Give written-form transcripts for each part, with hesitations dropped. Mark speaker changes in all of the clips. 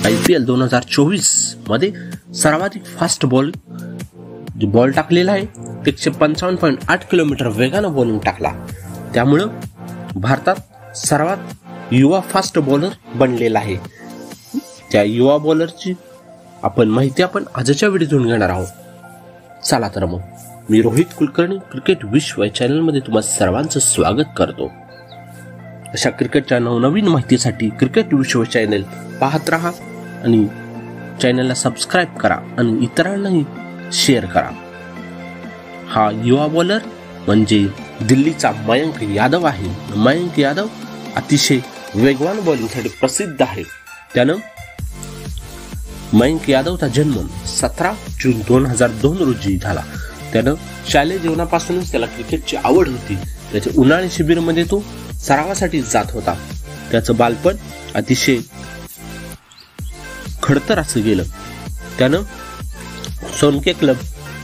Speaker 1: IPL 2024 मध्ये सर्वाधिक fast ball टाकलेला आहे. 155.8 किलोमीटर वेगानं बॉलिंग टाकला. त्यामुळं भारतात सर्वात युवा फास्ट बॉलर बनलेला आहे. त्या युवा बॉलरची माहिती आपण आजच्या व्हिडिओतून घेणार आहोत. चला तर मग, मी रोहित कुलकर्णी क्रिकेट विश्व या चॅनलमध्ये तुम्हा सर्वांचं स्वागत करतो. अशा क्रिकेटच्या नवनवीन माहितीसाठी क्रिकेट विश्व चॅनल पाहत राहा आणि चॅनलला सबस्क्राईब करा आणि इतरांनाही शेअर करा. हा युवा बॉलर म्हणजे दिल्लीचा मयंक यादव आहे. मयंक यादव अतिशय वेगवान बॉलिंगसाठी प्रसिद्ध आहे. त्यानं मयंक यादवचा जन्म 17 जून 2002 रोजी झाला. त्यानं शालेय जीवनापासूनच त्याला क्रिकेटची आवड होती. त्याच्या उन्हाळी शिबिरमध्ये तो सरावासाठी जात होता. त्याचं बालपण अतिशय खडतर असं गेलं. त्यानं सोनके क्लब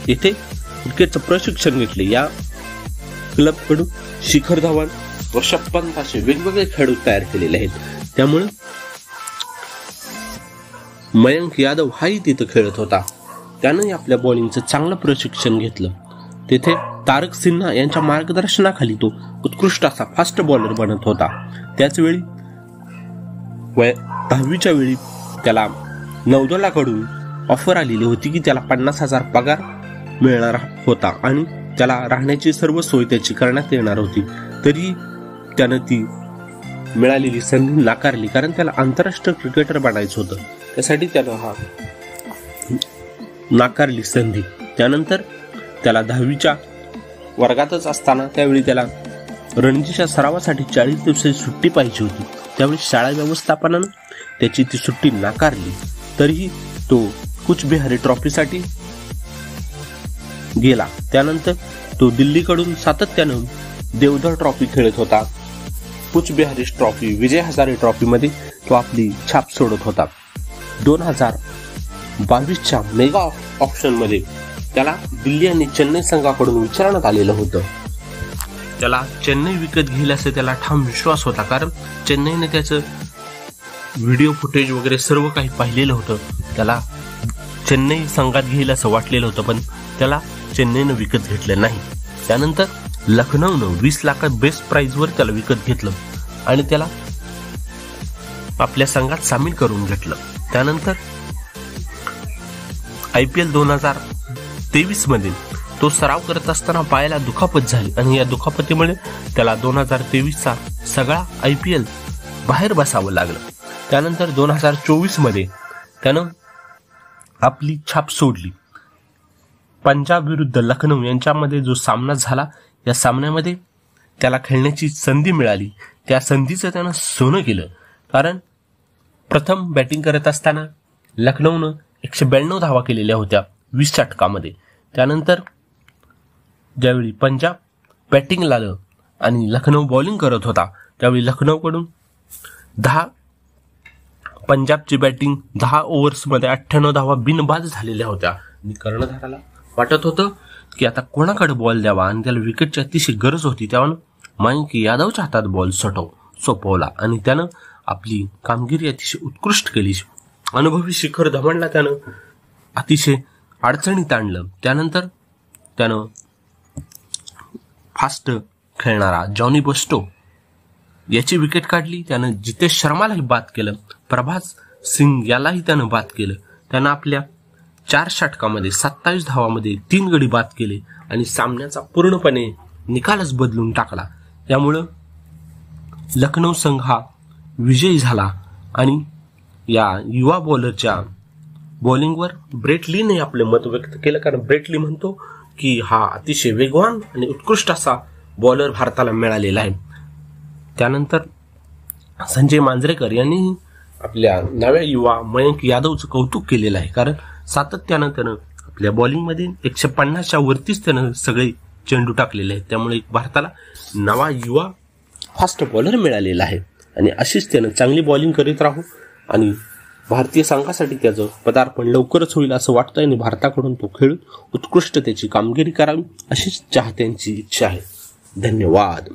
Speaker 1: येथे क्रिकेटचं प्रशिक्षण घेतले. या क्लब कडून शिखर धवन, ऋषभ पंत असे वेगवेगळे खेळाडू तयार केलेले आहेत. त्यामुळे मयंक यादव हाही तिथं खेळत होता. त्यानं आपल्या बॉलिंगचं चांगलं प्रशिक्षण घेतलं. तेथे तारक सिन्हा यांच्या मार्गदर्शनाखाली तो उत्कृष्ट असा फास्ट बॉलर बनत होता. त्याच वेळी 10वीच्या वेळी त्याला नौदलाकडून ऑफर आलेली होती की त्याला 50,000 पगार मिळणार होता आणि त्याला राहण्याची सर्व सोय त्याची करण्यात येणार होती. तरी त्यानं ती मिळालेली संधी नाकारली, कारण त्याला आंतरराष्ट्रीय क्रिकेटर बनायचं होतं. त्यासाठी त्यानं नाकारली संधी. त्यानंतर त्याला 10वीच्या वर्गातच असताना त्यावेळी त्याला रणजीच्या सरावासाठी 40 दिवसाची सुट्टी पाहिजे होती. त्यावेळी शाळा व्यवस्थापनानं त्याची ती सुट्टी नाकारली. तरीही तो कुचबिहारी ट्रॉफीसाठी गेला. त्यानंतर तो दिल्लीकडून सातत्यानं देवधर ट्रॉफी खेळत होता. कुचबिहारी ट्रॉफी, विजय हजारे ट्रॉफी मध्ये तो आपली छाप सोडत होता. 2022च्या मेगा ऑप्शन मध्ये त्याला दिल्ली आणि चेन्नई संघाकडून विचारण्यात आलेलं होतं. त्याला चेन्नई विकत घेईल असं त्याला ठाम विश्वास होता, कारण चेन्नईने त्याचं व्हिडिओ फुटेज वगैरे सर्व काही पाहिलेलं होतं. त्याला चेन्नई संघात घेईल असं वाटलेलं होतं, पण त्याला चेन्नईनं विकत घेतलं नाही. त्यानंतर लखनौनं 20 लाखात बेस्ट प्राइजवर त्याला विकत घेतलं आणि त्याला आपल्या संघात सामील करून घेतलं. त्यानंतर IPL 2023 मध्ये तो सराव करत असताना पायाला दुखापत झाली आणि या दुखापतीमुळे त्याला 2023चा सगळा IPL बाहेर बसावं लागलं. त्यानंतर 2024 मध्ये त्यानं आपली छाप सोडली. पंजाब विरुद्ध लखनौ यांच्यामध्ये जो सामना झाला, या सामन्यामध्ये त्याला खेळण्याची संधी मिळाली. त्या संधीचं त्यानं सोनं केलं, कारण प्रथम बॅटिंग करत असताना लखनौनं 192 धावा केलेल्या होत्या 20 षटकामध्ये. त्यानंतर ज्यावेळी पंजाब बॅटिंगला आलं आणि लखनौ बॉलिंग करत होता, त्यावेळी लखनौकडून पंजाबची बॅटिंग 10 ओव्हर्समध्ये 98 धावा बिनबाद झालेल्या होत्या. आणि कर्णधाराला वाटत होतं की आता कोणाकडे बॉल द्यावा आणि त्याला विकेटची अतिशय गरज होती. त्यामुळे मयंक यादवच्या हातात बॉल सोपवला आणि त्यानं आपली कामगिरी अतिशय उत्कृष्ट केली. अनुभवी शिखर धवनला त्यानं अतिशय अडचणीत आणलं. त्यानंतर त्यानं फास्ट खेळणारा जॉनी बस्टो याची विकेट काढली. त्यानं जितेश शर्मालाही बाद केलं. प्रभास सिंग यालाही त्यानं बाद केलं. त्यानं आपल्या 4 षटकामध्ये 27 धावामध्ये 3 गडी बाद केले आणि सामन्याचा पूर्णपणे निकालच बदलून टाकला. त्यामुळं लखनौ संघ हा विजयी झाला आणि या युवा बॉलरच्या बॉलिंगवर ब्रेट लीने आपले मत व्यक्त केलं, कारण ब्रेट ली म्हणतो की हा अतिशय वेगवान आणि उत्कृष्ट असा बॉलर भारताला मिळालेला आहे. त्यानंतर संजय मांजरेकर यांनी आपल्या नव्या युवा मयंक यादवचं कौतुक केलेलं आहे, कारण सातत्यानं त्यानं आपल्या बॉलिंगमध्ये 150च्या वरतीच त्यानं सगळे चेंडू टाकलेले आहेत. त्यामुळे भारताला नवा युवा फास्ट बॉलर मिळालेला आहे आणि अशीच त्यानं चांगली बॉलिंग करीत राहू आणि भारतीय संघासाठी त्याचं पदार्पण लवकरच होईल असं वाटतंय आणि भारताकडून तो खेळून उत्कृष्ट त्याची कामगिरी करावी अशीच चाहत्यांची इच्छा आहे. धन्यवाद.